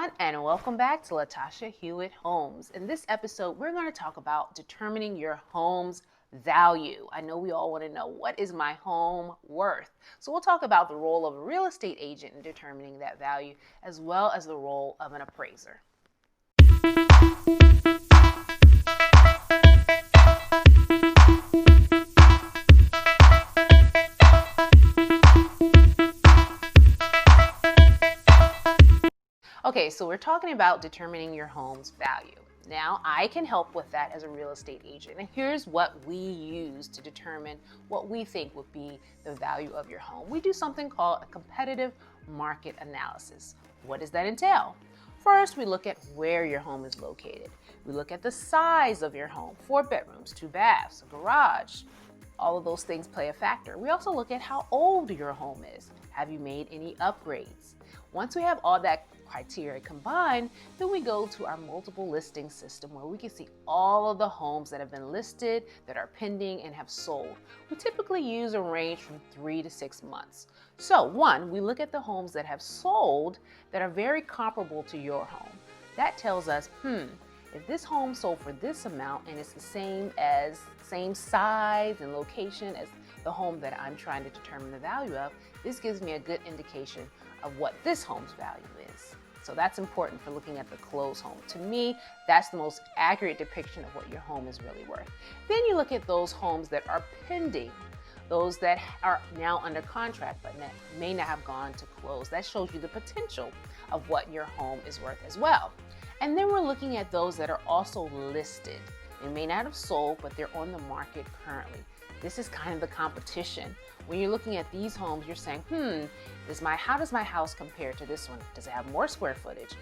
everyone, and welcome back to LaTasha Hewitt Homes. In this episode, we're going to talk about determining your home's value. I know we all want to know, what is my home worth? So we'll talk about the role of a real estate agent in determining that value, as well as the role of an appraiser. Okay, so we're talking about determining your home's value. Now, I can help with that as a real estate agent. And here's what we use to determine what we think would be the value of your home. We do something called a competitive market analysis. What does that entail? First, we look at where your home is located. We look at the size of your home, 4 bedrooms, 2 baths, a garage. All of those things play a factor. We also look at how old your home is. Have you made any upgrades? Once we have all that criteria combined, then we go to our multiple listing system where we can see all of the homes that have been listed, that are pending, and have sold. We typically use a range from 3 to 6 months. So one, we look at the homes that have sold that are very comparable to your home. That tells us, if this home sold for this amount and it's the same size and location as the home that I'm trying to determine the value of, this gives me a good indication of what this home's value is. So that's important for looking at the closed home. To me, that's the most accurate depiction of what your home is really worth. Then you look at those homes that are pending, those that are now under contract but may not have gone to close. That shows you the potential of what your home is worth as well. And then we're looking at those that are also listed. They may not have sold, but they're on the market currently. This is kind of the competition. When you're looking at these homes, you're saying, how does my house compare to this one? Does it have more square footage?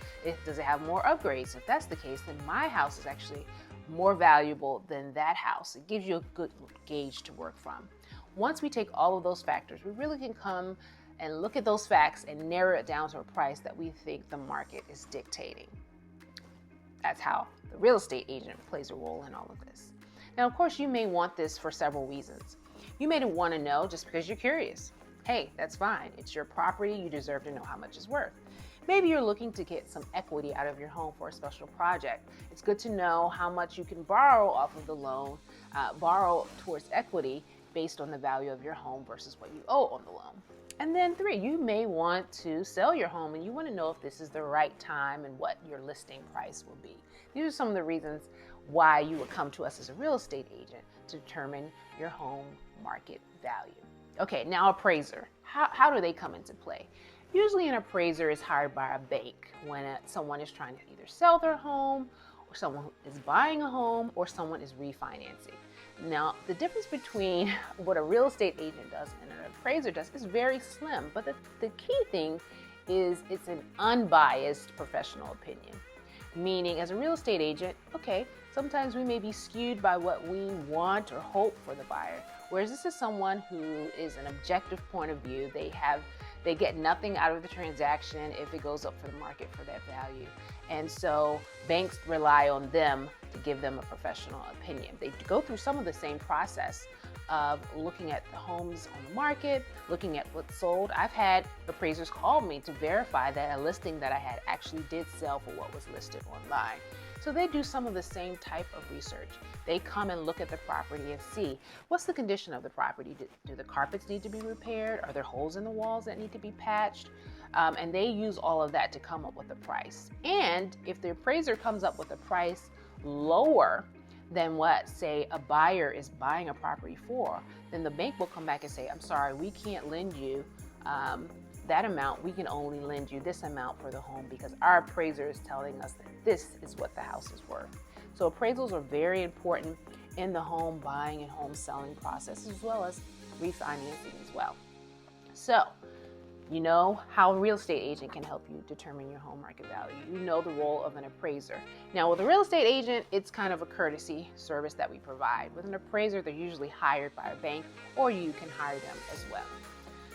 Does it have more upgrades? If that's the case, then my house is actually more valuable than that house. It gives you a good gauge to work from. Once we take all of those factors, we really can come and look at those facts and narrow it down to a price that we think the market is dictating. That's how the real estate agent plays a role in all of this. Now, of course, you may want this for several reasons. You may want to know just because you're curious. Hey, that's fine. It's your property. You deserve to know how much it's worth. Maybe you're looking to get some equity out of your home for a special project. It's good to know how much you can borrow off of the loan, borrow towards equity based on the value of your home versus what you owe on the loan. And then 3, you may want to sell your home and you want to know if this is the right time and what your listing price will be. These are some of the reasons why you would come to us as a real estate agent to determine your home market value. Okay, now appraiser. How do they come into play? Usually an appraiser is hired by a bank when someone is trying to either sell their home, or someone is buying a home, or someone is refinancing. Now, the difference between what a real estate agent does and an appraiser does is very slim, but the key thing is it's an unbiased professional opinion. Meaning, as a real estate agent, okay, sometimes we may be skewed by what we want or hope for the buyer, whereas this is someone who is an objective point of view. They get nothing out of the transaction if it goes up for the market for that value. And so banks rely on them to give them a professional opinion. They go through some of the same process of looking at the homes on the market, looking at what's sold. I've had appraisers call me to verify that a listing that I had actually did sell for what was listed online. So they do some of the same type of research. They come and look at the property and see what's the condition of the property. Do the carpets need to be repaired? Are there holes in the walls that need to be patched? And they use all of that to come up with a price. And if the appraiser comes up with a price lower than what, say, a buyer is buying a property for, then the bank will come back and say, I'm sorry, we can't lend you that amount. We can only lend you this amount for the home because our appraiser is telling us that this is what the house is worth. So appraisals are very important in the home buying and home selling process, as well as refinancing as well. So you know how a real estate agent can help you determine your home market value. You know the role of an appraiser. Now, with a real estate agent, it's kind of a courtesy service that we provide. With an appraiser, they're usually hired by a bank, or you can hire them as well.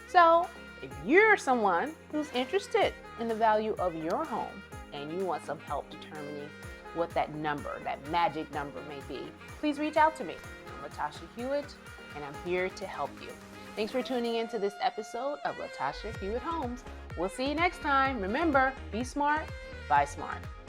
So if you're someone who's interested in the value of your home and you want some help determining what that number, that magic number may be, please reach out to me. I'm LaTasha Hewitt, and I'm here to help you. Thanks for tuning in to this episode of LaTasha Hewitt Homes. We'll see you next time. Remember, be smart, Buy smart.